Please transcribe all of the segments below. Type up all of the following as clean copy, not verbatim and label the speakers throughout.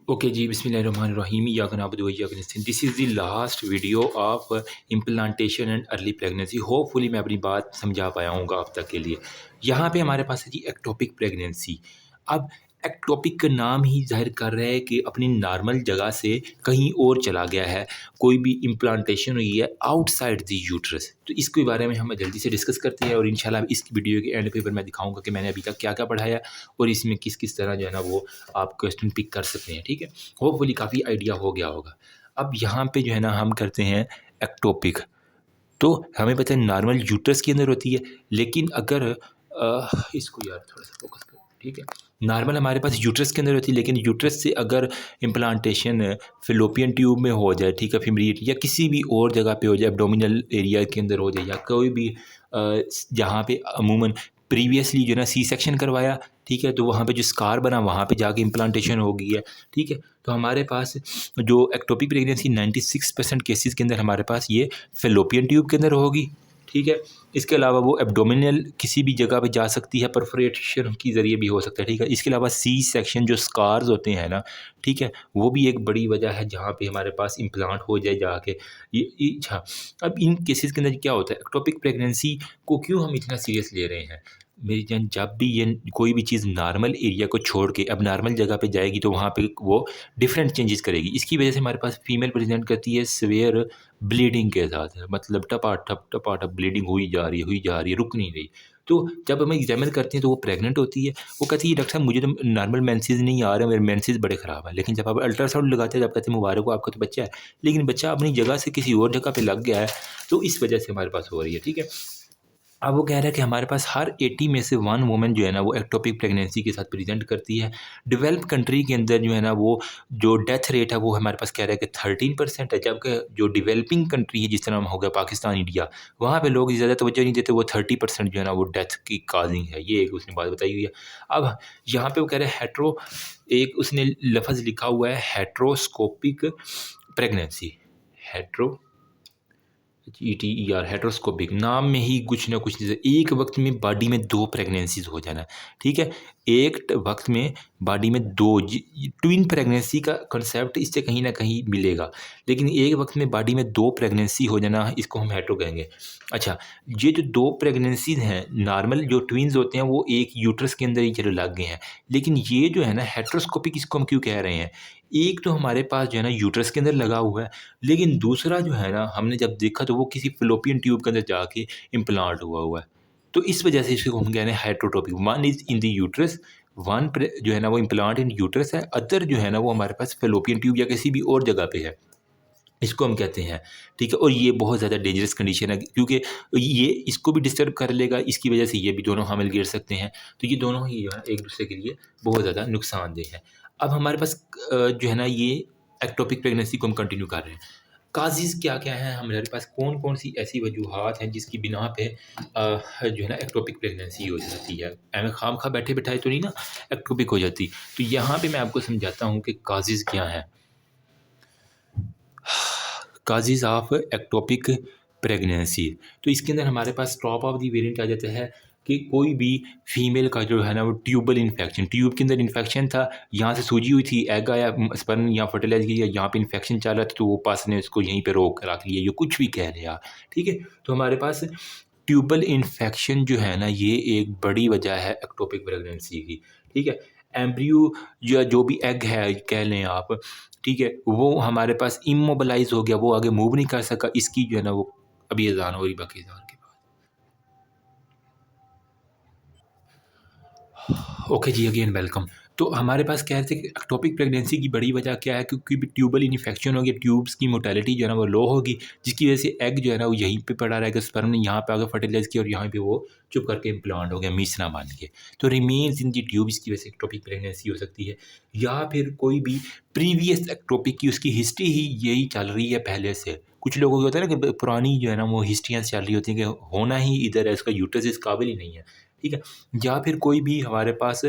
Speaker 1: Okay जी, बिस्मिल्लाहिर्रहमानिर्रहीम। इय्याका नअबुदु व इय्याका नस्तईन। This is the last video of implantation and early pregnancy. Hopefully मैं अपनी बात समझा पाया हूँगा आप तक के लिए। यहाँ पे हमारे पास है जी एक्टोपिक प्रेगनेंसी। अब एक्टोपिक का नाम ही ज़ाहिर कर रहा है कि अपनी नॉर्मल जगह से कहीं और चला गया है, कोई भी इम्प्लांटेशन हुई है आउटसाइड द यूट्रस। तो इसके बारे में हम जल्दी से डिस्कस करते हैं और इंशाल्लाह इस वीडियो के एंड पे पर मैं दिखाऊँगा कि मैंने अभी तक क्या-क्या पढ़ाया और इसमें किस-किस तरह जो है ना वो आप क्वेश्चन पिक कर सकते हैं, ठीक है? होपफुली काफ़ी आइडिया हो गया होगा। अब यहाँ पे जो है ना हम करते हैं एक्टोपिक। तो हमें पता है नॉर्मल यूट्रस के अंदर होती है, लेकिन अगर इसको यार थोड़ा-सा फोकस कर, ठीक है? नॉर्मल हमारे पास यूट्रस के अंदर होती है, लेकिन यूट्रस से अगर इम्प्लांटेशन फ़ैलोपियन ट्यूब में हो जाए, ठीक है, फीमरिट या किसी भी और जगह पे हो जाए, एब्डोमिनल एरिया के अंदर हो जाए या कोई भी जहाँ पे अमूमन प्रीवियसली जो है ना सी सेक्शन करवाया, ठीक है, तो वहाँ पे जो स्कार बना वहाँ पे जाके इम्प्लांटेशन हो गई है, ठीक है। तो हमारे पास जो एक्टोपिक प्रेगनेंसी 96% केसेस के अंदर हमारे पास ये फ़ैलोपियन ट्यूब के अंदर होगी, ठीक है। इसके अलावा वो एब्डोमिनल किसी भी जगह पे जा सकती है, परफोरेशन के ज़रिए भी हो सकता है, ठीक है। इसके अलावा सी सेक्शन जो स्कार्स होते हैं ना, ठीक है, वो भी एक बड़ी वजह है जहाँ पे हमारे पास इम्प्लांट हो जाए जाके। ये अच्छा, अब इन केसेस के अंदर क्या होता है, एक्टोपिक प्रेगनेंसी को क्यों हम इतना सीरियस ले रहे हैं? मेरी जान, जब भी ये कोई भी चीज़ नॉर्मल एरिया को छोड़ के अब नॉर्मल जगह पे जाएगी तो वहाँ पे वो डिफरेंट चेंजेस करेगी। इसकी वजह से हमारे पास फीमेल प्रेज़ेंट करती है सीवियर ब्लीडिंग के साथ, मतलब टपा-टप ब्लीडिंग हुई जा रही है, रुक नहीं रही। तो जब हम एग्ज़ामिन करते हैं तो वो प्रेग्नेंट होती है। वो कहती है, डॉक्टर साहब मुझे तो नॉर्मल मेंसेस नहीं आ रहे, मेरे मेंसेस बड़े ख़राब हैं। लेकिन जब आप अल्ट्रासाउंड लगाते हैं, जब कहते हैं मुबारक हो आपका तो बच्चा है, लेकिन बच्चा अपनी जगह से किसी और जगह पे लग गया है, तो इस वजह से हमारे पास हो रही है, ठीक है। अब वो कह रहा है कि हमारे पास हर 80 में से 1 वुमन जो है ना वो एक्टोपिक प्रेगनेंसी के साथ प्रेज़ेंट करती है। डेवलप्ड कंट्री के अंदर जो है ना वो जो डेथ रेट है वो हमारे पास कह रहा है कि 13% है, जबकि जो डेवलपिंग कंट्री है जिस तरह हो गया पाकिस्तान, इंडिया, वहाँ पे लोग ज़्यादा तवज्जो नहीं देते, वो 30% जो है ना वो डेथ की काज़िंग है। ये एक उसने बात बताई हुई है। अब यहाँ पे वो कह रहे हैं एक उसने लफ़्ज़ लिखा हुआ है हेटेरोस्कोपिक प्रेगनेंसी। हेटेरो ETER, हेटेरोस्कोपिक, नाम में ही कुछ ना कुछ चीज़ें, एक वक्त में बॉडी में 2 प्रेगनेंसीज़ हो जाना, ठीक है? एक वक्त में बॉडी में 2 ट्विन प्रेगनेंसी का कॉन्सेप्ट इससे कहीं न कहीं मिलेगा, लेकिन एक वक्त में बॉडी में 2 प्रेगनेंसी हो जाना, इसको हम हेटेरो कहेंगे। अच्छा, ये जो 2 प्रेगनेंसीज़ हैं, नॉर्मल जो ट्विन्स होते हैं वो एक यूट्रस के अंदर ही चलो लग गए हैं, लेकिन ये जो है ना हेटेरोस्कोपिक, इसको हम क्यों कह रहे हैं? एक तो हमारे पास जो है ना यूट्रस के अंदर लगा हुआ है, लेकिन दूसरा जो है ना हमने जब देखा तो वो किसी फ़ैलोपियन ट्यूब के अंदर जाके इम्प्लांट हुआ है। तो इस वजह से इसको हम कह रहे हैं heterotopic. One is in the uterus, one जो है ना वो इम्प्लांट इन यूट्रस है, अदर जो है ना वो हमारे पास फ़ैलोपियन ट्यूब या किसी भी और जगह पे है। इसको हम कहते हैं, ठीक है? और ये बहुत ज़्यादा डेंजरस कंडीशन है, क्योंकि ये इसको भी डिस्टर्ब कर लेगा, इसकी वजह से ये भी दोनों हामिल गिर सकते हैं। तो ये दोनों ही जो है एक-दूसरे के लिए बहुत ज़्यादा नुकसानदेह है। अब हमारे पास जो है ना ये एक्टोपिक प्रेगनेंसी को हम कंटिन्यू कर रहे हैं। काज़िज़ क्या-क्या हैं, हमारे पास कौन-कौन सी ऐसी वजूहात हैं जिसकी बिना पे जो है ना एक्टोपिक प्रेगनेंसी हो जाती है। एवें खामखा बैठे-बिठाए तो नहीं ना एक्टोपिक हो जाती। तो यहाँ पे मैं आपको समझाता हूँ कि काज़िज़ क्या हैं। काज़िज़ ऑफ एक्टोपिक प्रेगनेंसी। तो इसके अंदर हमारे पास टॉप ऑफ द वेरिएंट आ जाता है कि कोई भी फीमेल का जो है ना वो ट्यूबल इन्फेक्शन, ट्यूब के अंदर इन्फेक्शन था, यहाँ से सूजी हुई थी, एग आया, स्पर्म यहाँ फर्टिलाइज़ किया, यहाँ पे इन्फेक्शन चल रहा था तो वो पस ने उसको यहीं पे रोक के रख लिया, ये कुछ भी कह लें आप, ठीक है? तो हमारे पास ट्यूबल इन्फेक्शन जो है ना ये एक बड़ी वजह है एक्टोपिक प्रेगनेंसी की, ठीक है? एम्ब्रियो या जो भी एग है कह लें आप, ठीक है? वो हमारे पास इम्मोबिलाइज़ हो गया, वो आगे मूव नहीं कर सका, इसकी जो है ना वो अभी अज़ान हो रही, बाकी अज़ान के बाद। ओके जी, अगेन वेलकम। तो हमारे पास कह रहे थे कि एक्टोपिक प्रेगनेंसी की बड़ी वजह क्या है, क्योंकि ट्यूबल इन्फेक्शन होगी, ट्यूब्स की मोर्टेलिटी जो है ना वो लो होगी, जिसकी वजह से एग जो है ना वो यहीं पे पड़ा रहेगा, स्पर्म ने यहाँ पे आकर फर्टिलाइज़ किया और यहाँ पे वो चुप करके इम्प्लांट हो गया मिश्रा बन के। तो रिमेन्स इन दी ट्यूब, इसकी वजह से एक्टोपिक प्रेगनेंसी हो सकती है, या फिर कोई भी प्रीवियस एक्टोपिक की उसकी हिस्ट्री ही यही चल रही है पहले से। कुछ लोगों को होता है ना कि पुरानी जो है ना वो हिस्ट्रियाँ चल रही होती हैं कि होना ही इधर है, इसका यूट्रस इस काबिल ही नहीं है, ठीक है? या फिर कोई भी हमारे पास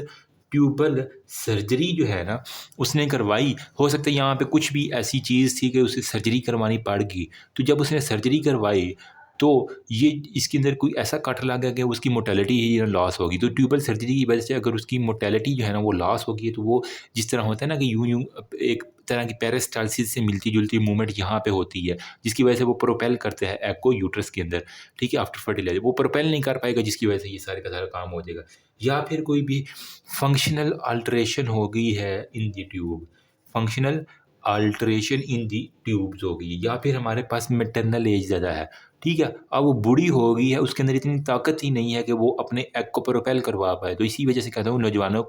Speaker 1: ट्यूबल सर्जरी जो है ना उसने करवाई, हो सकता है यहाँ पे कुछ भी ऐसी चीज़ थी कि उसे सर्जरी करवानी पड़ गई। तो जब उसने सर्जरी करवाई तो ये इसके अंदर कोई ऐसा कट लग गया कि उसकी मोर्टेलिटी ही लॉस होगी। तो ट्यूबल सर्जरी की वजह से अगर उसकी मोर्टेलिटी जो है ना वो लॉस होगी, तो वो जिस तरह होता है ना कि यूँ यूँ एक तरह की पेरिस्टाल्सिस से मिलती-जुलती मूवमेंट यहाँ पे होती है, जिसकी वजह से वो प्रोपेल करते हैं एग को यूट्रस के अंदर, ठीक है, आफ्टर फर्टिलाइज़र वो प्रोपेल नहीं कर पाएगा, जिसकी वजह से ये सारे का सारा काम हो जाएगा। या फिर कोई भी फंक्शनल अल्टरेशन हो गई है in the tube, functional alteration in the tubes हो गई, या फिर हमारे पास मैटरनल एज ज़्यादा है, ठीक है, अब वो बूढ़ी हो गई है, उसके अंदर इतनी ताकत ही नहीं है कि वो अपने एग को प्रोपेल करवा पाए। तो इसी वजह से कहता हूँ नौजवानों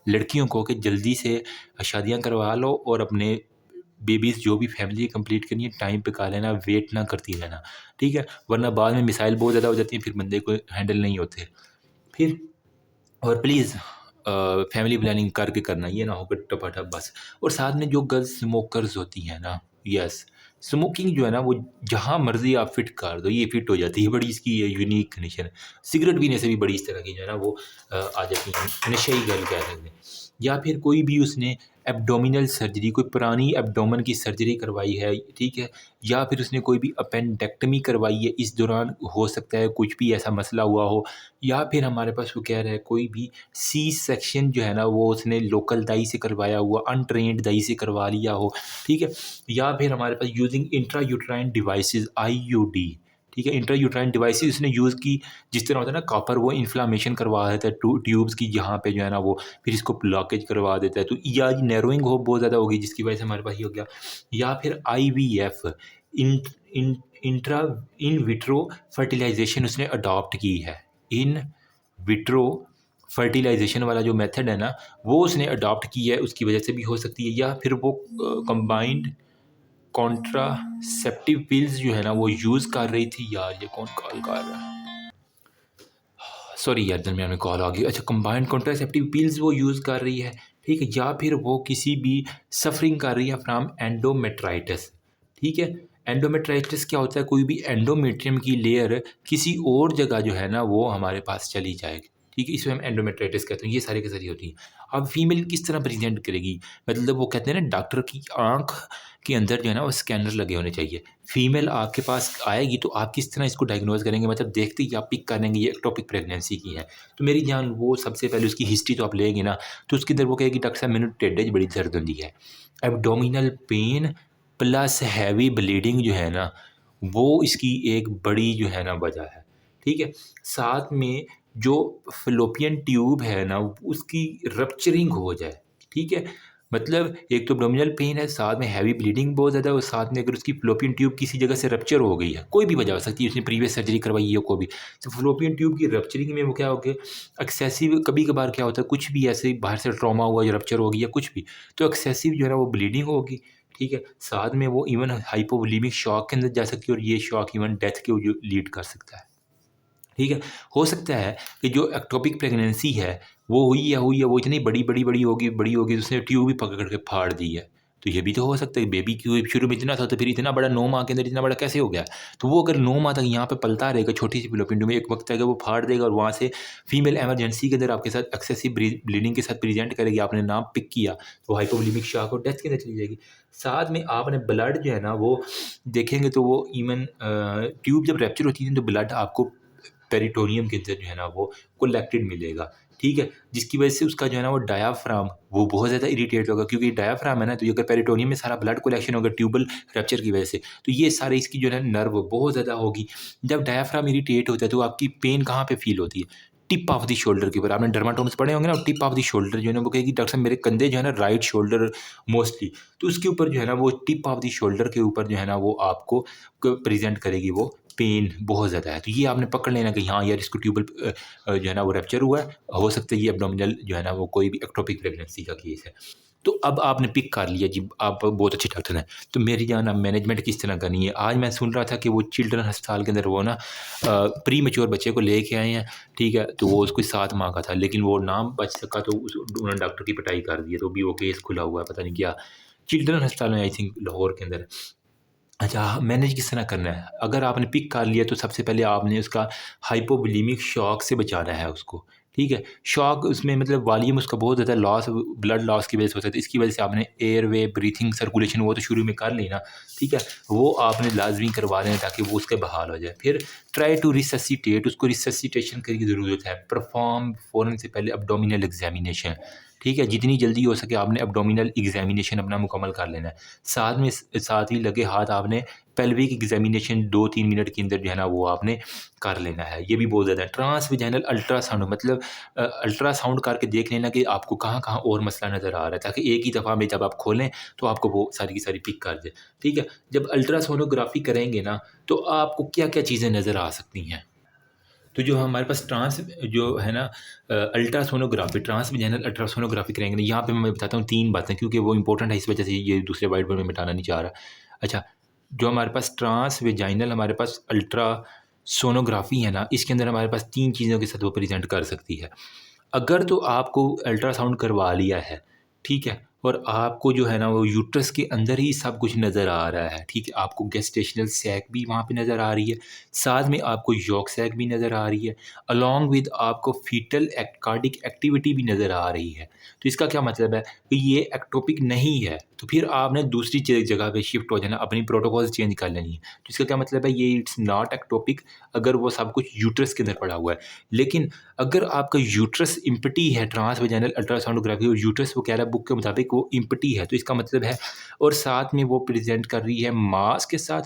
Speaker 1: लड़कियों को कि जल्दी से शादियाँ करवा लो और अपने बेबीज़ जो भी फैमिली कंप्लीट करनी है टाइम पे कर लेना, वेट ना करती रहना, ठीक है, वरना बाद में मिसाइल बहुत ज़्यादा हो जाती है, फिर बंदे को हैंडल नहीं होते। फिर और प्लीज़ फैमिली प्लानिंग करके करना, ये ना हो कि टपाटप बस। और साथ में जो गर्ल्स स्मोकर्स होती हैं ना, यस, स्मोकिंग जो है ना वो जहाँ मर्ज़ी आप फ़िट कर दो, ये फ़िट हो जाती है, बड़ी इसकी ये यूनिक कंडीशन है। सिगरेट पीने से भी बड़ी इस तरह की जो है ना वो आ जाती है, नशे ही गर्ल कह सकते हैं। या फिर कोई भी उसने एब्डोमिनल सर्जरी, कोई पुरानी एब्डोमेन की सर्जरी करवाई है, ठीक है, या फिर उसने कोई भी अपेंडेक्टमी करवाई है, इस दौरान हो सकता है कुछ भी ऐसा मसला हुआ हो, या फिर हमारे पास वो कह रहा है कोई भी सी सेक्शन जो है ना वो उसने लोकल दाई से करवाया हुआ, अनट्रेन्ड दाई से करवा लिया हो, ठीक है, या फिर हमारे पास using intra uterine devices IUD, ठीक है, इंट्रा यूट्राइन डिवाइसेस उसने यूज़ की, जिस तरह होता है ना कॉपर वो इन्फ्लामेशन करवा देता है ट्यूब्स की जहाँ पे जो है ना वो, फिर इसको ब्लॉकेज करवा देता है, तो या नैरोइंग हो बहुत ज़्यादा होगी जिसकी वजह से हमारे पास ये हो गया। या फिर IVF, in in intra in vitro fertilization उसने अडॉप्ट की है, इन विट्रो फर्टिलाइजेशन वाला जो मेथड है ना वो उसने अडॉप्ट की है, उसकी वजह से भी हो सकती है। या फिर वो कंबाइंड कॉन्ट्रासेप्टिव पिल्स जो है ना वो यूज़ कर रही थी। यार ये कौन कॉल कर रहा है, सॉरी यार दरमियान में कॉल आ गई। अच्छा, कंबाइंड कॉन्ट्रासेप्टिव पिल्स वो यूज़ कर रही है, ठीक है, या फिर वो किसी भी सफरिंग कर रही है फ्राम एंडोमेट्राइटिस, ठीक है। एंडोमेट्राइटिस क्या होता है, कोई भी एंडोमेट्रियम की लेयर किसी और जगह जो है ना वो हमारे पास चली जाएगी, ठीक है, इसे हम एंडोमेट्राइटिस कहते हैं। ये सारी की सारी होती है। अब फीमेल किस तरह प्रेजेंट करेगी, मतलब वो कहते हैं ना डॉक्टर की आँख के अंदर जो है ना वो स्कैनर लगे होने चाहिए। फीमेल आपके पास आएगी तो आप किस तरह इसको डायग्नोज करेंगे, मतलब देखते ही आप पिक करेंगे ये एक्टोपिक प्रेगनेंसी की है। तो मेरी जान वो सबसे पहले उसकी हिस्ट्री तो आप लेंगे ना, तो उसके अंदर वो कहेगी डॉक्टर साहब मैंने टेढ़े बड़ी दर्द होती है, abdominal pain plus heavy bleeding जो है ना वो इसकी एक बड़ी जो है ना वजह है, ठीक है। साथ में जो फ़लोपियन ट्यूब है ना उसकी रप्चरिंग हो जाए, ठीक है, मतलब एक तो एब्डोमिनल पेन है, साथ में हैवी ब्लीडिंग बहुत ज़्यादा है, और साथ में अगर उसकी फ़लोपियन ट्यूब किसी जगह से रप्चर हो गई है, कोई भी वजह हो सकती है, उसने प्रीवियस सर्जरी करवाई है कोई भी, तो फ़लोपियन ट्यूब की रप्चरिंग में वो क्या हो गया, एक्सेसिव कभी-कभार क्या होता है कुछ भी ऐसे बाहर से ट्रॉमा हुआ या रप्चर हो गई या कुछ भी, तो एक्सेसिव जो है ना वो ब्लीडिंग होगी, ठीक है। साथ में वो इवन हाइपोवोलेमिक शॉक के अंदर जा सकती है और ये शॉक इवन डेथ के लीड कर सकता है, ठीक है। हो सकता है कि जो एक्टोपिक प्रेगनेंसी है वो हुई है वो इतनी बड़ी होगी तो उसने ट्यूब भी पकड़ के फाड़ दी है। तो ये भी तो हो सकता है बेबी की शुरू में इतना था तो फिर इतना बड़ा 9 माह के अंदर इतना बड़ा कैसे हो गया? तो वो अगर 9 माह तक यहाँ पे पलता रहेगा छोटी सी फ़िलिपिन ट्यूब में, एक वक़्त आएगा वो फाड़ देगा और वहाँ से फीमेल इमरजेंसी के अंदर आपके साथ एक्सेसिव ब्लीडिंग के साथ प्रेज़ेंट करेगी, आपने नाम पिक किया, तो हाइपोवोलेमिक शॉक और डेथ के अंदर चली जाएगी। साथ में आपने ब्लड जो है ना वो देखेंगे तो वो इवन ट्यूब जब रप्चर होती है तो ब्लड आपको पेरिटोनियम के अंदर जो है ना वो कलेक्टेड मिलेगा, ठीक है, जिसकी वजह से उसका जो है ना वो डायाफ्राम वो बहुत ज़्यादा इरिटेट होगा, क्योंकि डायाफ्राम है ना, तो ये अगर पेरिटोनियम में सारा ब्लड कलेक्शन होगा ट्यूबल रप्चर की वजह से, तो ये सारे इसकी जो है नर्व बहुत ज़्यादा होगी। जब डायाफ्राम इरिटेट होता है तो आपकी पेन कहाँ पे फील होती है, टिप ऑफ द शोल्डर के ऊपर। आपने डर्माटोम्स पढ़े होंगे ना, टिप ऑफ द शोल्डर जो है ना वो कहेगी डॉक्टर साहब मेरे कंधे जो है ना राइट शोल्डर मोस्टली, तो उसके ऊपर जो है ना वो टिप ऑफ द शोल्डर के ऊपर जो है ना वो आपको प्रेजेंट करेगी वो पेन बहुत ज़्यादा है। तो ये आपने पकड़ लेना कि हाँ यार इसको ट्यूबल जो है ना वो रप्चर हुआ है, हो सकता है ये एब्डोमिनल जो है ना वो कोई भी एक्टोपिक प्रेगनेंसी का केस है। तो अब आपने पिक कर लिया जी, आप बहुत अच्छे डॉक्टर हैं, तो मेरी जान अब मैनेजमेंट किस तरह करनी है। आज मैं सुन रहा था कि वो चिल्ड्रन अस्पताल के अंदर वो ना प्री मैच्योर बच्चे को लेके आए हैं, ठीक है, तो वो उसको 7 माह का था लेकिन वो नाम बच सका तो उन्होंने डॉक्टर की पिटाई कर दी है, तो अभी वो केस खुला हुआ है, पता नहीं क्या चिल्ड्रन अस्पताल में, आई थिंक लाहौर के अंदर। अच्छा, मैनेज किस तरह करना है? अगर आपने पिक कर लिया तो सबसे पहले आपने उसका हाइपोवोलेमिक शॉक से बचाना है उसको, ठीक है। शॉक उसमें मतलब वॉल्यूम उसका बहुत ज़्यादा लॉस, ब्लड लॉस की वजह से होता है, तो इसकी वजह से आपने एयरवे, ब्रीथिंग, सर्कुलेशन वो तो शुरू में कर ली ना, ठीक है, वो आपने लाजमी करवा लें ताकि वो उसके बहाल हो जाए। फिर ट्राई टू रिससिटेट, उसको रिससिटेशन की ज़रूरत है। परफॉर्म फ़ौरन से पहले एब्डोमिनल एग्जामिनेशन, ठीक है, जितनी जल्दी हो सके आपने एब्डोमिनल एग्जामिनेशन अपना मुकम्मल कर लेना है। साथ ही लगे हाथ आपने पेल्विक एग्जामिनेशन 2-3 मिनट के अंदर जो है ना वो आपने कर लेना है। ये भी बहुत ज़्यादा ट्रांसवेजाइनल अल्ट्रासाउंड, मतलब अल्ट्रासाउंड करके देख लेना कि आपको कहाँ-कहाँ और मसला नज़र आ रहा है, ताकि एक ही दफ़ा में जब आप खोलें तो आपको वो सारी की सारी पिक कर दे, ठीक है। जब अल्ट्रासोनोग्राफ़ी करेंगे ना, तो आपको क्या-क्या चीज़ें नज़र आ सकती हैं। तो जो हमारे पास जो है ना अल्ट्रासोनोग्राफी, ट्रांसवेजाइनल अल्ट्रासोनोग्राफी करेंगे ना, यहाँ पे मैं बताता हूँ 3 बातें, क्योंकि वो इंपॉर्टेंट है, इस वजह से ये दूसरे वाइट बोर्ड में मिटाना नहीं चाह रहा। अच्छा, जो हमारे पास ट्रांसवेजाइनल हमारे पास अल्ट्रासोनोग्राफी है ना, इसके अंदर हमारे पास 3 चीज़ों के साथ वो प्रेज़ेंट कर सकती है। अगर तो आपको अल्ट्रासाउंड करवा लिया है, ठीक है, और आपको जो है ना वो यूट्रस के अंदर ही सब कुछ नज़र आ रहा है, ठीक है, आपको गेस्टेशनल सैक भी वहाँ पे नज़र आ रही है, साथ में आपको यॉक सैक भी नज़र आ रही है, अलॉन्ग विद आपको फीटल कार्डिक एक्टिविटी भी नज़र आ रही है। तो इसका क्या मतलब है कि ये एक्टोपिक नहीं है, तो फिर आपने दूसरी जगह पे शिफ्ट हो जाना, अपनी प्रोटोकॉल चेंज कर लेनी है। तो इसका क्या मतलब है, ये इट्स नॉट एक्टोपिक अगर वो सब कुछ यूट्रस के अंदर पड़ा हुआ है। लेकिन अगर आपका यूट्रस इम्पटी है, ट्रांसवेजाइनल अल्ट्रासोनोग्राफी और यूट्रस वो कह रहा है बुक के मुताबिक वो इम्पटी है, तो इसका मतलब है, और साथ में वो प्रेजेंट कर रही है मास के साथ,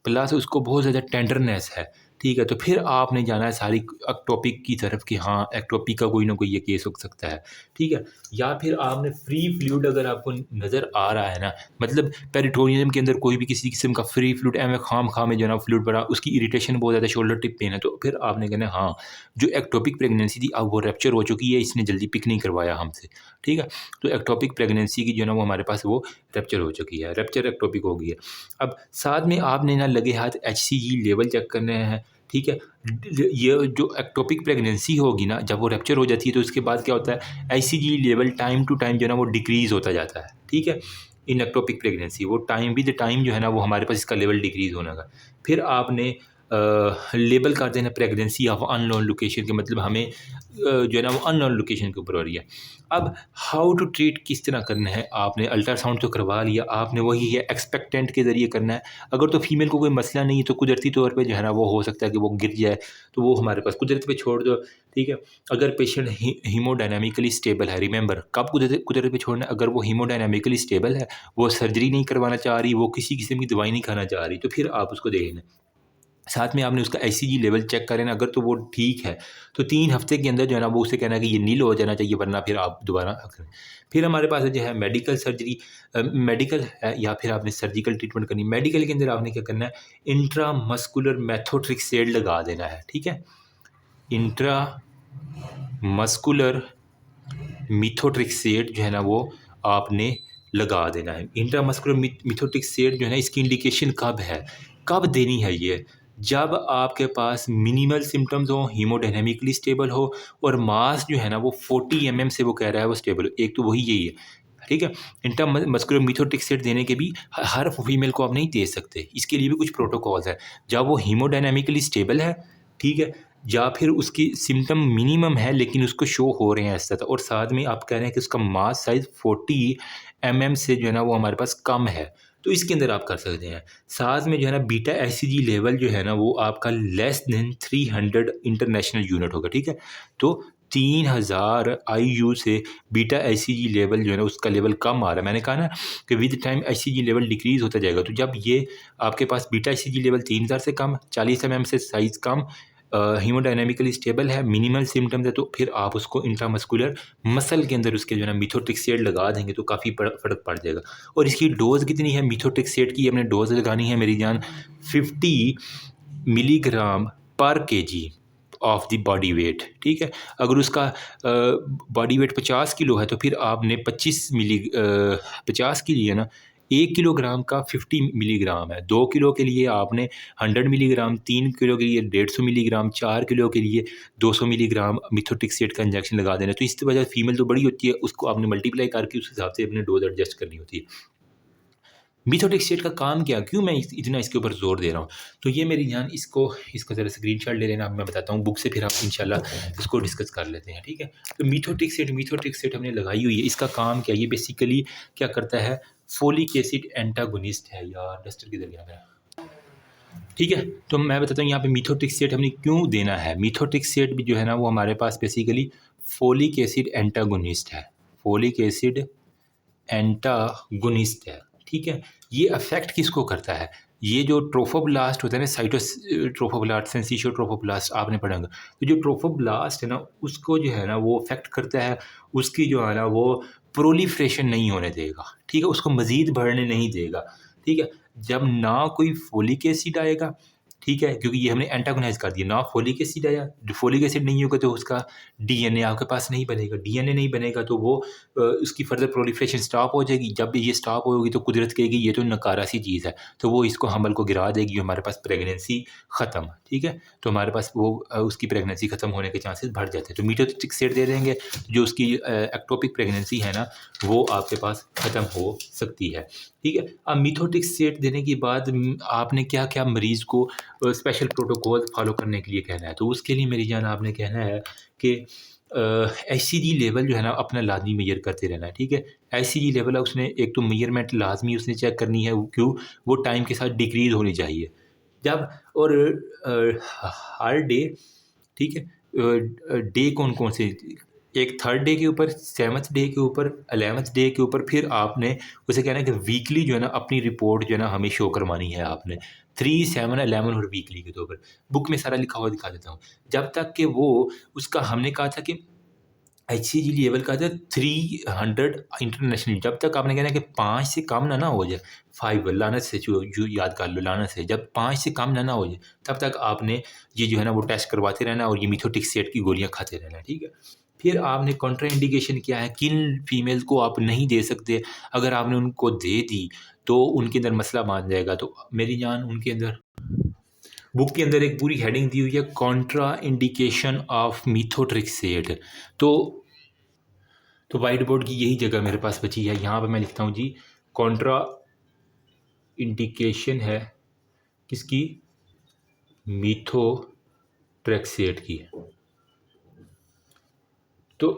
Speaker 1: प्लस उसको बहुत ज़्यादा टेंडरनेस है, ठीक है, तो फिर आपने जाना है सारी एक्टोपिक की तरफ कि हाँ एक्टोपिक का कोई ना कोई ये केस हो सकता है, ठीक है। या फिर आपने फ्री फ्लूइड अगर आपको नज़र आ रहा है ना, मतलब पेरिटोनियम के अंदर कोई भी किसी किस्म का फ्री फ्लूइड एवं खाम खा में जो है ना फ्लूइड पड़ा, उसकी इरिटेशन बहुत ज़्यादा, शोल्डर टिप पेन है, तो फिर आपने कहना हाँ जो एक्टोपिक प्रेगनेंसी थी अब वो रैप्चर हो चुकी है, इसने जल्दी पिक नहीं करवाया हमसे, ठीक है। तो एक्टोपिक प्रेगनेंसी की जो है ना वो हमारे पास वो रैप्चर हो चुकी है, रैप्चर एक्टोपिक हो गई है। अब साथ में आपने ना लगे हाथ HCG लेवल चेक करने हैं, ठीक है। ये जो एक्टोपिक प्रेगनेंसी होगी ना, जब वो रैप्चर हो जाती है तो उसके बाद क्या होता है, HCG level time to time जो है ना वो डिक्रीज़ होता जाता है, ठीक है। इन एक्टोपिक प्रेगनेंसी वो टाइम विद टाइम जो है ना वो हमारे पास इसका लेवल डिक्रीज़ होने का। फिर आपने लेबल कर देना प्रेगनेंसी ऑफ अननोन लोकेशन के, मतलब हमें जो है ना वो अननोन लोकेशन के ऊपर हो रही है। अब हाउ टू ट्रीट किस तरह करना है, आपने अल्ट्रासाउंड तो करवा लिया, आपने वही है एक्सपेक्टेंट के ज़रिए करना है। अगर तो फीमेल को कोई मसला नहीं है तो कुदरती तौर पे जो है ना वो हो सकता है कि वो गिर जाए, तो वो हमारे पास कुदरत पे छोड़ दो, ठीक है। अगर पेशेंट हीमोडायनामिकली स्टेबल है, रिमेंबर कब कुदरत पे छोड़ना है, अगर वो हीमोडायनामिकली स्टेबल है, वो सर्जरी नहीं करवाना चाह रही, वो किसी किस्म की दवाई नहीं खाना चाह रही, तो फिर आप उसको देखना। साथ में आपने उसका HCG लेवल चेक करें ना, अगर तो वो ठीक है तो 3 हफ्ते के अंदर जो है ना वो उसे कहना है कि ये नील हो जाना चाहिए, वरना फिर आप दोबारा करें। फिर हमारे पास जो है मेडिकल सर्जरी, मेडिकल है या फिर आपने सर्जिकल ट्रीटमेंट करनी। मेडिकल के अंदर आपने क्या करना है, इंट्रामस्कुलर मेथोट्रेक्सेट लगा देना है, ठीक है। इंट्रामस्कुलर मेथोट्रेक्सेट जो है ना वो आपने लगा देना है। इंट्रामस्कुलर मेथोट्रेक्सेट जो है ना, इसकी इंडिकेशन कब है, कब देनी है ये, जब आपके पास मिनिमल सिम्पटम्स हो, हीमोडायनामिकली स्टेबल हो और मास जो है ना वो 40 mm से वो कह रहा है वो स्टेबल हो। एक तो वही यही है, ठीक है। इंट्रामस्कुलर मेथोट्रेक्सेट देने के भी हर फीमेल को आप नहीं दे सकते, इसके लिए भी कुछ प्रोटोकॉल्स है। जब वो हीमोडायनामिकली स्टेबल है, ठीक है, या फिर उसकी सिम्पटम मिनिमम है लेकिन उसको शो हो रहे हैं ऐसा, और साथ में आप कह रहे हैं कि उसका मास साइज़ 40 mm से जो है ना वो हमारे पास कम है, तो इसके अंदर आप कर सकते हैं। साथ में जो है ना बीटा HCG लेवल जो है ना वो आपका लेस देन 300 इंटरनेशनल यूनिट होगा, ठीक है। तो 3000 IU से बीटा HCG लेवल जो है ना उसका लेवल कम आ रहा है। मैंने कहा ना कि with time HCG level decrease होता जाएगा, तो जब ये आपके पास बीटा HCG लेवल 3000 से कम, 40 mm से साइज़ कम, हीमोडायनामिकली स्टेबल है, मिनिमल सिम्पटम्स है, तो फिर आप उसको इंट्रामस्कुलर मसल के अंदर उसके जो है ना मेथोट्रेक्सेट लगा देंगे तो काफ़ी फ़र्क पड़ जाएगा। और इसकी डोज़ कितनी है मेथोट्रेक्सेट की, हमने डोज़ लगानी है मेरी जान 50 मिलीग्राम पर KG of the body weight, ठीक है। अगर उसका बॉडी वेट 50 किलो है तो फिर आपने 50 के लिए ना 1 किलोग्राम का 50 मिलीग्राम है, 2 किलो के लिए आपने 100 मिलीग्राम, 3 किलो के लिए 150 मिलीग्राम, 4 किलो के लिए 200 मिलीग्राम मेथोट्रेक्सेट का इंजेक्शन लगा देना। तो इस वजह फीमेल तो बड़ी होती है, उसको आपने मल्टीप्लाई करके उस हिसाब से अपने डोज एडजस्ट करनी होती है। मीथोटिक स्टेट का काम क्या, क्यों मैं इतना इसके ऊपर जोर दे रहा हूँ? तो ये मेरी जान इसको ज़रा स्क्रीनशॉट ले लेना, अब मैं बताता हूँ बुक से, फिर आप इंशाल्लाह इसको डिस्कस कर लेते हैं, ठीक है? तो मीथोटिक सेट हमने लगाई हुई है। इसका काम क्या है? ये बेसिकली क्या करता है, फोलिक एसिड एंटागोनिस्ट है। यार डस्टर किधर गया मेरा? ठीक है, तो मैं बताता हूँ यहाँ पे मीथोटिक सेट हमने क्यों देना है। मीथोटिक सेट भी जो है ना वो हमारे पास बेसिकली फोलिक एसिड एंटागोनिस्ट है। फोलिक एसिड एंटागोनिस्ट है, ठीक है? ये अफेक्ट किसको करता है? ये जो ट्रोफोब्लास्ट होता है ना, ट्रोफोब्लास्ट, सेंसिशियो ट्रोफोब्लास्ट आपने पढ़ा होगा। तो जो ट्रोफोब्लास्ट है ना, उसको जो है ना वो अफेक्ट करता है। उसकी जो है ना वो प्रोलिफ्रेशन नहीं होने देगा, ठीक है? उसको मज़ीद बढ़ने नहीं देगा, ठीक है? जब ना कोई फोलिक एसिड आएगा, ठीक है, क्योंकि ये हमने एंटागोनाइज कर दिया, ना फोलिक एसिड आया, जो फोलिक एसिड नहीं होगा तो उसका डीएनए आपके पास नहीं बनेगा। डीएनए नहीं बनेगा तो वो उसकी फर्दर प्रोलिफरेशन स्टॉप हो जाएगी। जब ये स्टॉप होगी तो कुदरत कहेगी ये तो नकारा सी चीज़ है, तो वो इसको हमल को गिरा देगी, हमारे पास प्रेगनेंसी ख़त्म, ठीक है? तो हमारे पास वो उसकी प्रेगनेंसी ख़त्म होने के चांसेस बढ़ जाते हैं। तो मीथोटिक सेट दे देंगे, जो उसकी एक्टोपिक प्रेगनेंसी है ना वो आपके पास ख़त्म हो सकती है, ठीक है? अब मीथोटिक सेट देने के बाद आपने क्या क्या मरीज़ को स्पेशल प्रोटोकॉल फॉलो करने के लिए कहना है। तो उसके लिए मेरी जान आपने कहना है कि एचसीजी लेवल जो है ना अपना लाज़मी मेजर करते रहना है, ठीक है? एचसीजी लेवल है उसने एक तो मेजरमेंट लाज़मी उसने चेक करनी है, वो क्यों? वो टाइम के साथ डिक्रीज़ होनी चाहिए। जब और हर डे, ठीक है? डे कौन-कौन से, एक थर्ड डे के ऊपर, 7th डे के ऊपर, 11th डे के ऊपर, फिर आपने उसे कहना है कि वीकली जो है ना अपनी रिपोर्ट जो है ना हमें शो करवानी है आपने। 3, 7, 11 और वीकली के तौर पर। बुक में सारा लिखा हुआ दिखा देता हूँ। जब तक कि वो उसका हमने कहा था कि एचसीजी लेवल का था 300 इंटरनेशनल, जब तक आपने कहना है कि 5 से कम ना हो जाए, 5 लानत से जो याद कर लो, लानत से जब 5 से कम ना हो जाए, तब तक आपने ये जो है ना वो टेस्ट करवाते रहना और ये मीथोटिक सेट की गोलियाँ खाते रहना, ठीक है? फिर आपने कॉन्ट्रा इंडिकेशन क्या है, किन फीमेल्स को आप नहीं दे सकते, अगर आपने उनको दे दी तो उनके अंदर मसला मान जाएगा। तो मेरी जान उनके अंदर बुक के अंदर एक पूरी हेडिंग दी हुई है, कॉन्ट्रा इंडिकेशन ऑफ मीथोट्रिक्सेट। तो वाइट बोर्ड की यही जगह मेरे पास बची है, यहाँ पे मैं लिखता हूँ जी, कॉन्ट्रा इंडिकेशन है किसकी? मीथोट्रेक्सेट की। तो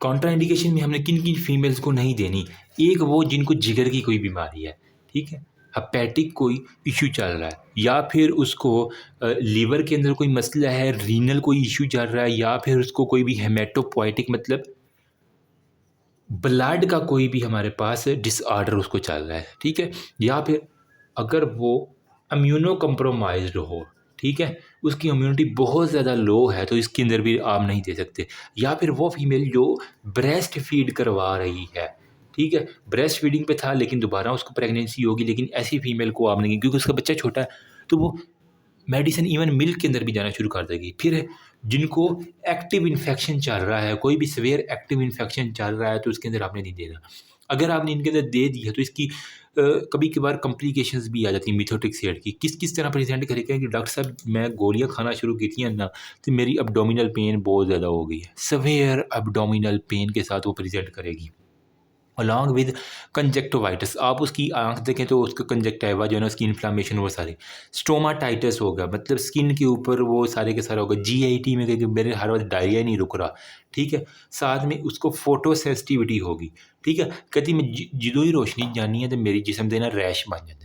Speaker 1: कॉन्ट्रा इंडिकेशन में हमने किन किन फीमेल्स को नहीं देनी? एक वो जिनको जिगर की कोई बीमारी है, ठीक है? हेपेटिक कोई इशू चल रहा है, या फिर उसको लीवर के अंदर कोई मसला है, रीनल कोई इशू चल रहा है, या फिर उसको कोई भी हेमेटोपोइटिक मतलब ब्लड का कोई भी हमारे पास डिसऑर्डर उसको चल रहा है, ठीक है? या फिर अगर वो इम्यूनो कम्प्रोमाइज़्ड हो, ठीक है? उसकी इम्यूनिटी बहुत ज़्यादा लो है, तो इसके अंदर भी आप नहीं दे सकते। या फिर वो फीमेल जो ब्रेस्ट फीड करवा रही है, ठीक है? ब्रेस्ट फीडिंग पे था लेकिन दोबारा उसको प्रेगनेंसी होगी, लेकिन ऐसी फीमेल को आप नहीं, क्योंकि उसका बच्चा छोटा है, तो वो मेडिसिन इवन मिल्क के अंदर भी जाना शुरू कर देगी। फिर जिनको एक्टिव इन्फेक्शन चल रहा है, कोई भी सीवियर एक्टिव इन्फेक्शन चल रहा है, तो उसके अंदर आपने नहीं देना। अगर आपने इनके अंदर दे दी है तो इसकी कभी-कभार कॉम्प्लिकेशंस भी आ जाती हैं मीथोटिक सेट की। किस तरह प्रेज़ेंट करेगा कि डॉक्टर साहब मैं गोलियाँ खाना शुरू की थी ना, तो मेरी एब्डोमिनल पेन बहुत ज़्यादा हो गई है। सीवियर एब्डोमिनल पेन के साथ वो प्रेज़ेंट करेगी। अलॉन्ग विद कंजक्टिवाइटिस, आप उसकी आँख देखें तो उसका कंजक्टिवा जो है ना, उसकी इन्फ्लेमेशन वो सारी, स्टोमाटाइटिस होगा, मतलब स्किन के ऊपर वो सारे के सारा होगा। जीआईटी में कहेंगे मेरे हर वक्त डायरिया नहीं रुक रहा, ठीक है? साथ में उसको फोटो सेंसिटिविटी होगी, ठीक है? कहती मैं जदों ही रोशनी जानी है तो मेरी जिस्म दे ना रैश बन जाते हैं।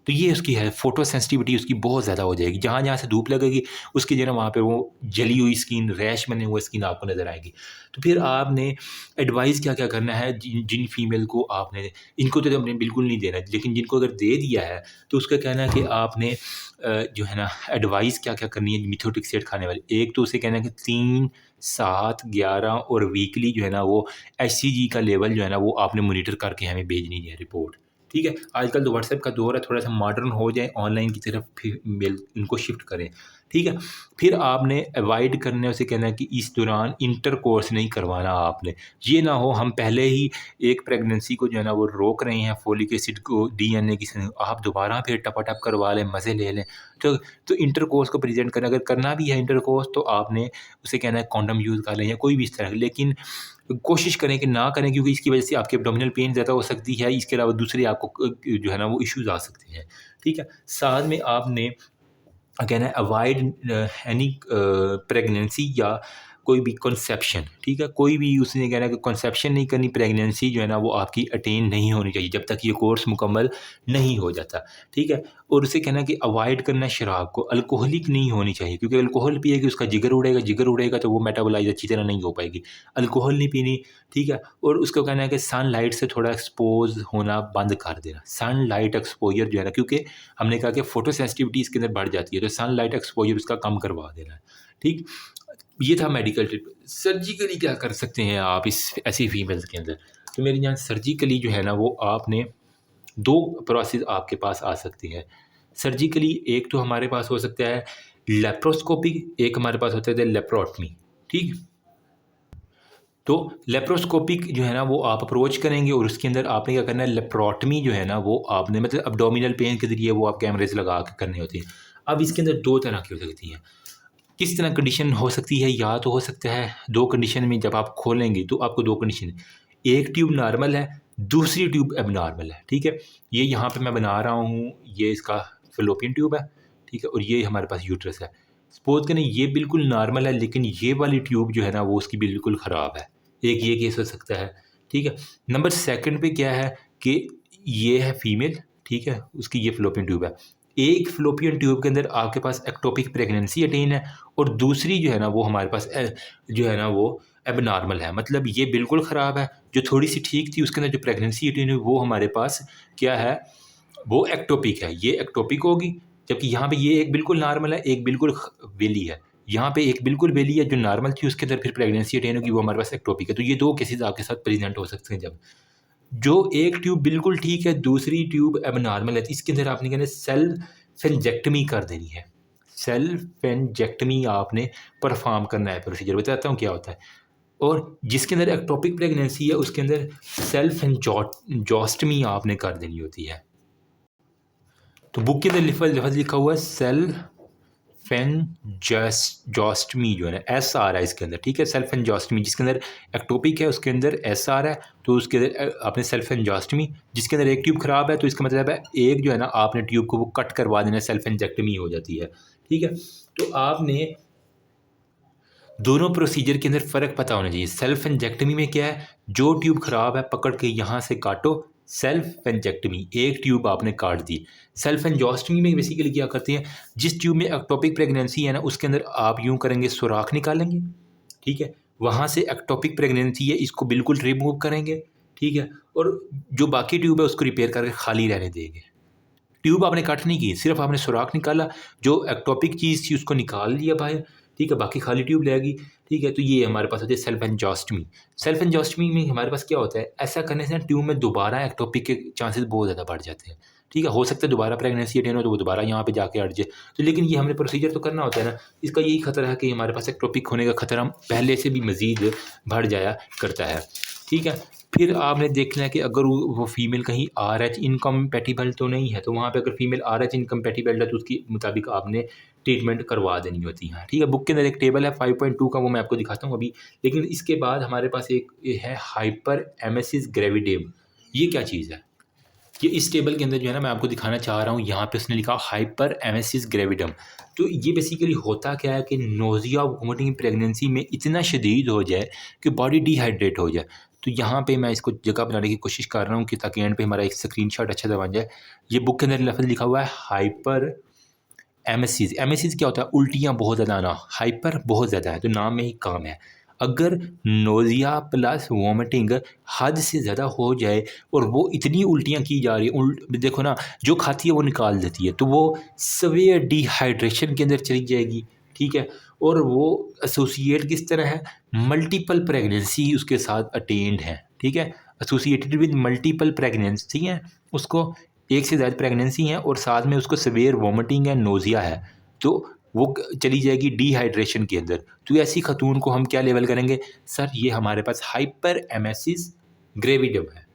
Speaker 1: तो ये उसकी है, फ़ोटो सेंसिटिविटी उसकी बहुत ज़्यादा हो जाएगी। जहाँ-जहाँ से धूप लगेगी, उसकी जो है ना वहाँ पे वो जली हुई स्किन, रैश बने हुए स्किन आपको नज़र आएगी। तो फिर आपने एडवाइस क्या-क्या करना है, जिन जिन फीमेल को आपने, इनको तो हमने बिल्कुल नहीं देना, लेकिन जिनको अगर दे दिया है, तो उसका कहना है कि आपने जो है ना एडवाइस क्या-क्या करनी है मिथोटिक सेट खाने वाली। एक तो उसे कहना है कि 3, 7, 11 और वीकली जो है ना वो एचसीजी का लेवल जो है ना वो आपने मॉनिटर करके हमें भेजनी है रिपोर्ट। ठीक है? आजकल तो व्हाट्सएप का दौर है, थोड़ा-सा मॉडर्न हो जाए, ऑनलाइन की तरफ फिर मेल इनको शिफ्ट करें, ठीक है? फिर आपने अवॉइड करना है, उसे कहना है कि इस दौरान इंटरकोर्स नहीं करवाना आपने। ये ना हो हम पहले ही एक प्रेगनेंसी को जो है ना वो रोक रहे हैं, फोलिक एसिड को, डीएनए की आप दोबारा फिर टपा-टप करवा लें, मज़े ले लें। तो इंटरकोर्स को प्रेज़ेंट करें, अगर करना भी है इंटरकोर्स तो आपने उसे कहना है कॉन्डोम यूज़ कर लें या कोई भी इस तरह, लेकिन कोशिश करें कि ना करें, क्योंकि इसकी वजह से आपके एब्डोमिनल पेन ज़्यादा हो सकती है, इसके अलावा दूसरे आपको जो है ना वो इश्यूज़ आ सकते हैं, ठीक है। साथ में आपने कहना है अवॉइड एनी प्रेगनेंसी या कोई भी कंसेप्शन, ठीक है। कोई भी उसने कहना है कि कंसेप्शन नहीं करनी, प्रेगनेंसी जो है ना वो आपकी अटेन नहीं होनी चाहिए जब तक ये कोर्स मुकम्मल नहीं हो जाता, ठीक है। और उसे कहना है कि अवॉइड करना शराब को, अल्कोहलिक नहीं होनी चाहिए, क्योंकि अल्कोहल पिएगी उसका जिगर उड़ेगा तो वो मेटाबोलाइज अच्छी तरह नहीं हो पाएगी। अल्कोहल नहीं पीनी, ठीक है। और उसको कहना है कि सनलाइट से थोड़ा एक्सपोज होना बंद कर देना, सनलाइट एक्सपोजर जो है ना, क्योंकि हमने कहा कि फोटो सेंसिटिविटी इसके अंदर बढ़ जाती है, तो सनलाइट एक्सपोजर उसका कम करवा देना है, ठीक। ये था मेडिकल ट्रीट। सर्जिकली क्या कर सकते हैं आप इस ऐसी फीमेल्स के अंदर, तो मेरी जान सर्जिकली जो है ना वो आपने 2 प्रोसेस आपके पास आ सकती है सर्जिकली। एक तो हमारे पास हो सकता है लेप्रोस्कोपी, एक हमारे पास होता है लेप्रोटमी, ठीक। तो लेप्रोस्कोपिक जो है ना वो आप अप्रोच करेंगे और उसके अंदर आपने क्या करना है, लेप्रोटमी जो है ना वो आपने मतलब अब्डोमिनल पेन के ज़रिए वो आप कैमरेज लगा के करनी होती है। अब इसके अंदर 2 तरह की हो सकती हैं। किस तरह कंडीशन हो सकती है, या तो हो सकता है 2 कंडीशन में जब आप खोलेंगे तो आपको 2 कंडीशन, एक ट्यूब नॉर्मल है, दूसरी ट्यूब एबनॉर्मल है, ठीक है। ये यहाँ पे मैं बना रहा हूँ, ये इसका फ़ैलोपियन ट्यूब है, ठीक है, और ये हमारे पास यूट्रस है। सपोज़ करें ये बिल्कुल नॉर्मल है, लेकिन ये वाली ट्यूब जो है ना वो उसकी बिल्कुल ख़राब है, एक ये केस हो सकता है, ठीक है। नंबर सेकंड पे क्या है कि ये है फीमेल, ठीक है, उसकी ये फ़ैलोपियन ट्यूब है। एक फ़ैलोपियन ट्यूब के अंदर आपके पास एक्टोपिक प्रेगनेंसी अटेन है और दूसरी जो है ना वो हमारे पास जो है ना वो एबनॉर्मल है, मतलब ये बिल्कुल ख़राब है। जो थोड़ी-सी ठीक थी उसके अंदर जो प्रेगनेंसी अटेन हुई वो हमारे पास क्या है, वो एक्टोपिक है, ये एक्टोपिक होगी। जबकि यहाँ पे ये एक बिल्कुल नॉर्मल है, एक बिल्कुल वेली है। यहाँ पे एक बिल्कुल वेली है जो नॉर्मल थी, उसके अंदर फिर प्रेगनेंसी अटेन होगी, वो हमारे पास एक्टोपिक है। तो ये 2 केसेज़ आपके साथ प्रेज़ेंट हो सकते हैं जब जो एक ट्यूब बिल्कुल ठीक है, दूसरी ट्यूब एबनॉर्मल है, तो इसके अंदर आपने कहना सेल्फेंजेक्टमी कर देनी है। सेल्फेंजेक्टमी आपने परफॉर्म करना है, प्रोसीजर बताता हूँ क्या होता है। और जिसके अंदर एक्टोपिक प्रेगनेंसी है उसके अंदर सेल्फेंजॉस्टमी आपने कर देनी होती है। तो बुक के अंदर लफ्ज़ लिखा हुआ है सेल्फेंजॉस्टमी, जो है ना एस आ रहा है इसके अंदर, ठीक है। सेल्फेंजॉस्टमी जिसके अंदर एक्टोपिक है उसके अंदर एस आ रहा है, तो उसके अंदर आपने सेल्फेंजॉस्टमी, जिसके अंदर एक ट्यूब ख़राब है तो इसका मतलब है एक जो है ना आपने ट्यूब को वो कट करवा देना, सेल्फेंजेक्टमी हो जाती है, ठीक है। तो आपने दोनों प्रोसीजर के अंदर फ़र्क पता होना चाहिए। सेल्फेंजेक्टमी में क्या है, जो ट्यूब ख़राब है पकड़ के यहाँ से काटो, सेल्फेंजेक्टमी, एक ट्यूब आपने काट दी। सेल्फेंजॉस्टमी में बेसिकली क्या करते हैं, जिस ट्यूब में एक्टोपिक प्रेगनेंसी है ना उसके अंदर आप यूँ करेंगे, सुराख निकालेंगे, ठीक है। वहाँ से एक्टोपिक प्रेगनेंसी है इसको बिल्कुल रिमूव करेंगे, ठीक है। और जो बाकी ट्यूब है उसको रिपेयर करके खाली रहने देंगे। ट्यूब आपने कट नहीं की, सिर्फ आपने सुराख निकाला, जो एक्टोपिक चीज़ थी उसको निकाल लिया बाहर, ठीक है, बाकी खाली ट्यूब रहेगी, ठीक है। तो ये हमारे पास होती है सेल्फेंजॉस्टमी। सेल्फेंजॉस्टमी में हमारे पास क्या होता है, ऐसा करने से ट्यूब में दोबारा एक्टोपिक के चांसेस बहुत ज़्यादा बढ़ जाते हैं, ठीक है। हो सकता है दोबारा प्रेगनेंसी अटेन हो तो वो दोबारा यहाँ पे जाके अट जाए, तो लेकिन ये हमने प्रोसीजर तो करना होता है ना। इसका यही खतरा है कि हमारे पास एक्टोपिक होने का खतरा पहले से भी मज़ीद बढ़ जाया करता है, ठीक है। फिर आपने देखना है कि अगर वो फीमेल कहीं RH इनकम्पैटिबल तो नहीं है, तो वहाँ पे अगर फीमेल RH इनकम्पैटिबल है तो उसके मुताबिक आपने ट्रीटमेंट करवा देनी होती है, ठीक है। बुक के अंदर एक टेबल है 5.2 का, वो मैं आपको दिखाता हूँ अभी। लेकिन इसके बाद हमारे पास एक है हाइपर एमेसिस ग्रेविडेम। ये क्या चीज़ है, ये इस टेबल के अंदर जो है ना मैं आपको दिखाना चाह रहा हूँ, यहाँ पे उसने लिखा हाइपर एमेसिस ग्रेविडम। तो ये बेसिकली होता क्या है कि नोज़िया वोमिटिंग प्रेगनेंसी में इतना शदीद हो जाए कि बॉडी डिहाइड्रेट हो जाए। तो यहाँ पे मैं इसको जगह बनाने की कोशिश कर रहा हूँ कि ताकि एंड पे हमारा एक स्क्रीनशॉट अच्छा सा बन जाए। ये बुक के अंदर लफ्ज़ लिखा हुआ है हाइपर एमेसिस। एमेसिस क्या होता है, उल्टियाँ बहुत ज़्यादा आना, हाइपर बहुत ज़्यादा है तो नाम में ही काम है। अगर नोज़िया प्लस वोमिटिंग हद से ज़्यादा हो जाए और वो इतनी उल्टियाँ की जा रही है, देखो ना जो खाती है वो निकाल देती है, तो वो सवेयर डिहाइड्रेशन के अंदर चली जाएगी, ठीक है। और वो एसोसिएट किस तरह है, मल्टीपल प्रेगनेंसी उसके साथ अटेंड है, ठीक है। एसोसिएटेड विद मल्टीपल प्रेगनेंसी है, उसको एक से ज़्यादा प्रेगनेंसी है और साथ में उसको सवेयर वोमिटिंग है, नोज़िया है, तो वो चली जाएगी डिहाइड्रेशन के अंदर। तो ऐसी खतून को हम क्या लेवल करेंगे, सर ये हमारे पास हाइपर एमेसिस ग्रेविडम है,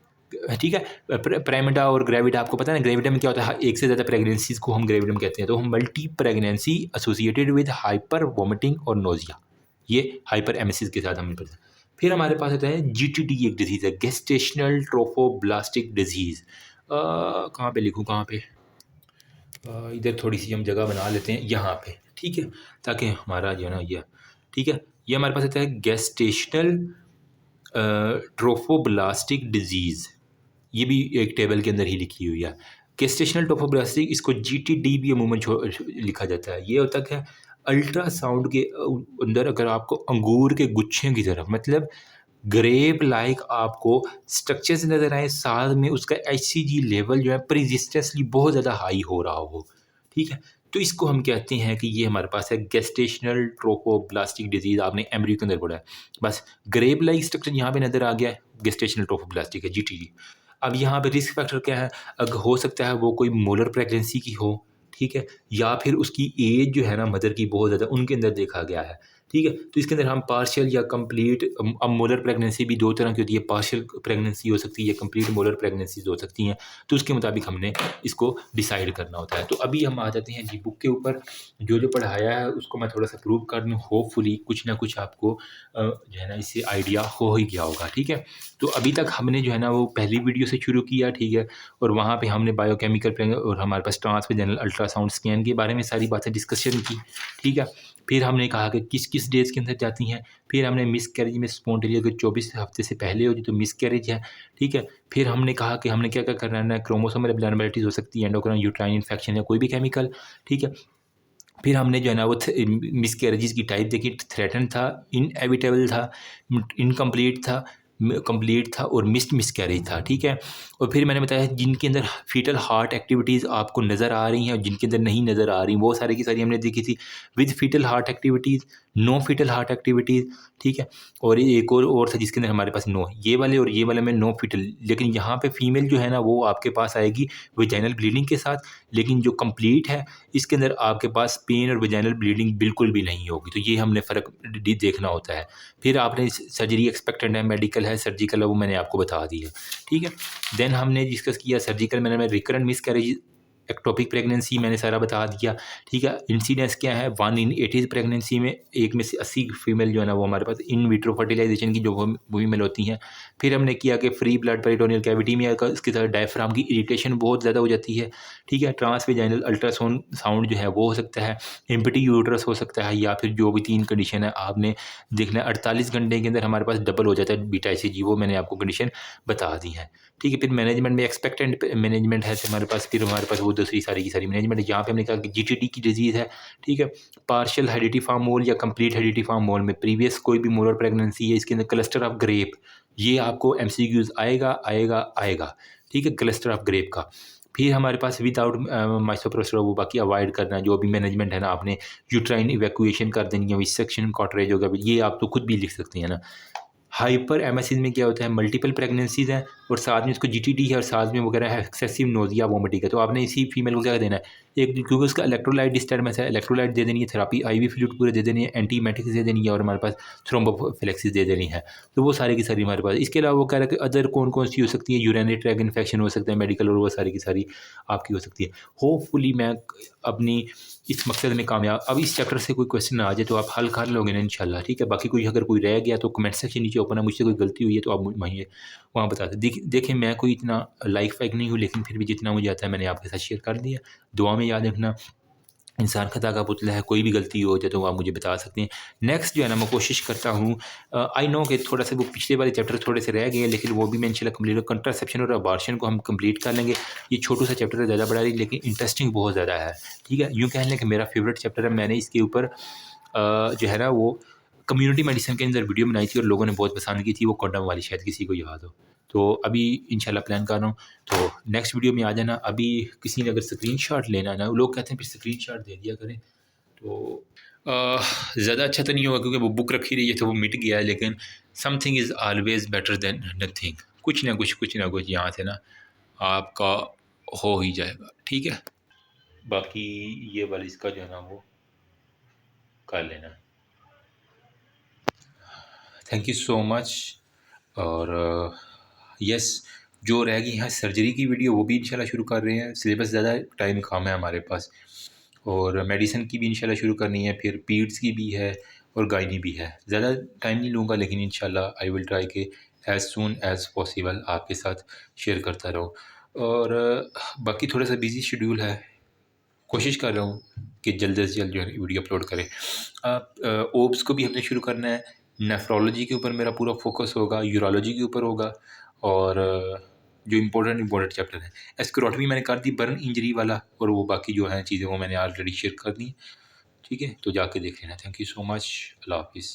Speaker 1: ठीक है। प्रेमिडा और ग्रेविडा आपको पता है ना, ग्रेविडम में क्या होता है, एक से ज़्यादा प्रेगनेंसीज को हम ग्रेविडम कहते हैं। तो हम multi pregnancy associated with hyper vomiting और नोज़िया, ये हाइपर एमेसिस के साथ हमने पढ़ा। फिर हमारे पास होता है GTD, एक डिजीज़ है, गेस्टेशनल ट्रोफोब्लास्टिक डिजीज़। कहाँ पे लिखूँ, कहाँ पे? इधर थोड़ी सी हम जगह बना लेते हैं यहाँ पे, ठीक है, ताकि हमारा जो है ना ये, ठीक है, ये हमारे पास होता है गेस्टेशनल ट्रोफोब्लास्टिक डिजीज़। ये भी एक टेबल के अंदर ही लिखी हुई है। गेस्टेशनल ट्रोफोब्लास्टिक, इसको GTD भी अमूमन लिखा जाता है। ये होता है अल्ट्रासाउंड के अंदर अगर आपको अंगूर के गुच्छे की तरफ, मतलब ग्रेप लाइक आपको स्ट्रक्चर्स नज़र आए, साथ में उसका HCG लेवल जो है प्रेसिस्टेंसली बहुत ज़्यादा हाई हो रहा हो, ठीक है, तो इसको हम कहते हैं कि ये हमारे पास है गेस्टेशनल ट्रोफोब्लास्टिक डिजीज़। आपने एमरी के अंदर पढ़ा है, बस ग्रेप लाइक स्ट्रक्चर यहाँ पे नज़र आ गया है, गेस्टेशनल ट्रोफोब्लास्टिक है, GTD। अब यहाँ पे रिस्क फैक्टर क्या है? अगर हो सकता है वो कोई मोलर प्रेगनेंसी की हो, ठीक है, या फिर उसकी एज जो है ना मदर की बहुत ज़्यादा उनके अंदर देखा गया है, ठीक है, तो इसके अंदर हम पार्शियल या कंप्लीट, अब मोलर प्रेगनेंसी भी दो तरह की होती है, पार्शियल प्रेगनेंसी हो सकती है, कंप्लीट मोलर प्रेगनेंसीज हो सकती हैं, तो उसके मुताबिक हमने इसको डिसाइड करना होता है। तो अभी हम आ जाते हैं जी बुक के ऊपर, जो जो पढ़ाया है उसको मैं थोड़ा सा प्रूव कर दूँ, होपफुली कुछ ना कुछ आपको जो है ना इससे आइडिया हो ही गया होगा, ठीक है। तो अभी तक हमने जो है ना वो पहली वीडियो से शुरू किया, ठीक है, और वहाँ पे हमने बायोकेमिकल और हमारे पास ट्रांसवेजनल अल्ट्रासाउंड स्कैन के बारे में सारी बातें डिस्कशन की, ठीक है। फिर हमने कहा कि किस किस डेज के अंदर जाती हैं, फिर हमने मिस कैरेज में स्पॉन्टेनियस अगर 24 हफ्ते से पहले होती तो मिस कैरेज है, ठीक है। फिर हमने कहा कि हमने क्या क्या करना है, क्रोमोसोमल एब्नॉर्मलिटीज़ हो सकती है, एंडोक्राइन यूट्राइन इन्फेक्शन या कोई भी केमिकल, ठीक है। फिर हमने जो है ना वो मिस कैरेजेस की टाइप देखी, थ्रेटन था, इनएविटेबल था, इनकम्प्लीट था, कंप्लीट था और मिस कैरेज था, ठीक है। और फिर मैंने बताया जिनके अंदर फीटल हार्ट एक्टिविटीज़ आपको नज़र आ रही हैं और जिनके अंदर नहीं नज़र आ रही, वो सारी की सारी हमने देखी थी, with foetal heart activities, no foetal heart activities, ठीक है। और एक और था जिसके अंदर हमारे पास नो, ये वाले और ये वाले में नो फीटल, लेकिन यहाँ पे फीमेल जो है ना वो आपके पास आएगी वेजाइनल ब्लीडिंग के साथ, लेकिन जो कंप्लीट है इसके अंदर आपके पास पेन और वेजाइनल ब्लीडिंग बिल्कुल भी नहीं होगी, तो ये हमने फ़र्क देखना होता है। फिर आपने सर्जरी एक्सपेक्टेड है, मेडिकल है, सर्जिकल है, वो मैंने आपको बता दिया, ठीक है। देन हमने डिस्कस किया सर्जिकल, मैंने recurrent miss carriage, ectopic pregnancy मैंने सारा बता दिया, ठीक है। इंसिडेंस क्या है, 1 in 80 प्रेगनेंसी में एक में से 80 फीमेल जो है ना वो हमारे पास इन विट्रो फर्टिलाइजेशन की जो फीमेल होती हैं। फिर हमने किया कि फ्री ब्लड पेरिटोनियल कैविटी में इसके साथ डायफ्राम की इरिटेशन बहुत ज़्यादा हो जाती है, ठीक है। ट्रांसवेजाइनल अल्ट्रासाउंड जो है वो हो सकता है, एम्प्टी यूट्रस हो सकता है, या फिर जो भी 3 कंडीशन है आपने देखना है 48 घंटे के अंदर हमारे पास डबल हो जाता है बीटा ICG, वो मैंने आपको कंडीशन बता दी है, ठीक है। फिर मैनेजमेंट में एक्सपेक्टेंट मैनेजमेंट है हमारे पास, फिर हमारे पास वो दूसरी सारी की सारी मैनेजमेंट है। यहाँ पे हमने कहा कि GTD की डिजीज़ है, ठीक है, पार्शियल हेरिडिटी फार्म मोल या कंप्लीट हेरिडिटी फार्म मोल में प्रीवियस कोई भी मोलर प्रेगनेंसी है, इसके अंदर क्लस्टर ऑफ ग्रेप, ये आपको MCQs आएगा आएगा आएगा, ठीक है, क्लस्टर ऑफ ग्रेप का। फिर हमारे पास विदाउट माइसोप्रोस्टर, वो बाकी अवॉइड करना, जो भी मैनेजमेंट है ना, आपने यूट्राइन इवैक्यूएशन कर देनी है, विसेक्शन कॉटरेज होगा, ये आप तो खुद भी लिख सकते हैं ना। हाइपर एमएसएस में क्या होता है, मल्टीपल प्रेगनेंसीज हैं और साथ में उसको GTD है और साथ में वगैरह है एक्सेसिव नोजिया वोमिटिंग है, तो आपने इसी फीमेल को क्या देना है, एक क्योंकि उसका इलेक्ट्रोलाइट डिस्टर्बेंस है, इलेक्ट्रोलाइट दे देनी है, थेरापी IV फ्लूइड पूरे दे देनी है, एंटीमेटिक्स दे देनी है और हमारे पास थ्रोम्बोफ्लेक्सिस दे देनी है, तो वो सारी की सारी हमारे पास। इसके अलावा वो कह रहा है कि अदर कौन कौन सी हो सकती है, यूरिनरी ट्रैक इन्फेक्शन हो सकता है मेडिकल, और वो सारी की सारी आपकी हो सकती है। होपफुली मैं अपनी इस मकसद में कामयाब, अब इस चैप्टर से कोई क्वेश्चन आ जाए तो आप हल कर लोगे ना इंशाल्लाह, ठीक है। बाकी कोई अगर कोई रह गया तो कमेंट सेक्शन नीचे ओपन है, मुझसे कोई गलती हुई है तो आप मुझे वहाँ बता दें। देखें मैं कोई इतना लाइक फाइक नहीं हूँ, लेकिन फिर भी जितना मुझे आता है मैंने आपके साथ शेयर कर दिया। दुआ में याद रखना इंसान खता का पुतला है, कोई भी गलती हो जाए तो आप मुझे बता सकते हैं। नेक्स्ट जो है ना मैं कोशिश करता हूँ, आई नो कि थोड़ा सा वो पिछले वाले चैप्टर थोड़े से रह गए हैं, लेकिन वो भी मैं इंशाल्लाह कंप्लीट, कंट्रासेप्शन और अबॉर्शन को हम कंप्लीट कर लेंगे। ये छोटू सा चैप्टर है, ज़्यादा बड़ा नहीं, लेकिन इंटरेस्टिंग बहुत ज़्यादा है, ठीक है। यूँ कह लें कि मेरा फेवरेट चैप्टर है। मैंने इसके ऊपर जो है ना वो कम्युनिटी मेडिसिन के अंदर वीडियो बनाई थी और लोगों ने बहुत पसंद की थी, वो कॉन्डम वाली, शायद किसी को याद हो। तो अभी इंशाल्लाह प्लान कर रहा हूँ, तो नेक्स्ट वीडियो में आ जाना। अभी किसी ने अगर स्क्रीनशॉट लेना है ना, लोग कहते हैं फिर स्क्रीनशॉट दे दिया करें, तो ज़्यादा अच्छा तो नहीं होगा क्योंकि वो बुक रखी रही है तो वो मिट गया है, लेकिन something is always better than nothing. कुछ ना कुछ यहाँ से ना आपका हो ही जाएगा, ठीक है। बाकी ये वाली इसका जो है ना वो कर लेना। Thank you so much. और यस, जो रह गई है सर्जरी की वीडियो वो भी इंशाल्लाह शुरू कर रहे हैं, सिलेबस ज़्यादा टाइम कम है हमारे पास, और मेडिसिन की भी इंशाल्लाह शुरू करनी है, फिर पीड्स की भी है, और गायनी भी है। ज़्यादा टाइम नहीं लूँगा, लेकिन इंशाल्लाह आई विल ट्राई के एज़ सून एज़ पॉसिबल आपके साथ शेयर करता रहूँ। और बाकी थोड़ा सा बिज़ी शेड्यूल है, कोशिश कर रहा हूँ कि जल्द से जल्द जो है वीडियो अपलोड करें। ओब्स को भी हमने शुरू करना है। नेफ्रोलॉजी के ऊपर मेरा पूरा फोकस होगा, यूरोलॉजी के ऊपर होगा, और जो इम्पोर्टेंट चैप्टर हैं। एस्क्रोटमी मैंने कर दी, बर्न इंजरी वाला, और वो बाकी जो हैं चीज़ें वो मैंने ऑलरेडी शेयर कर दी। ठीक है, तो जाके देख लेना। Thank you so much. अल्लाह हाफ़िज़।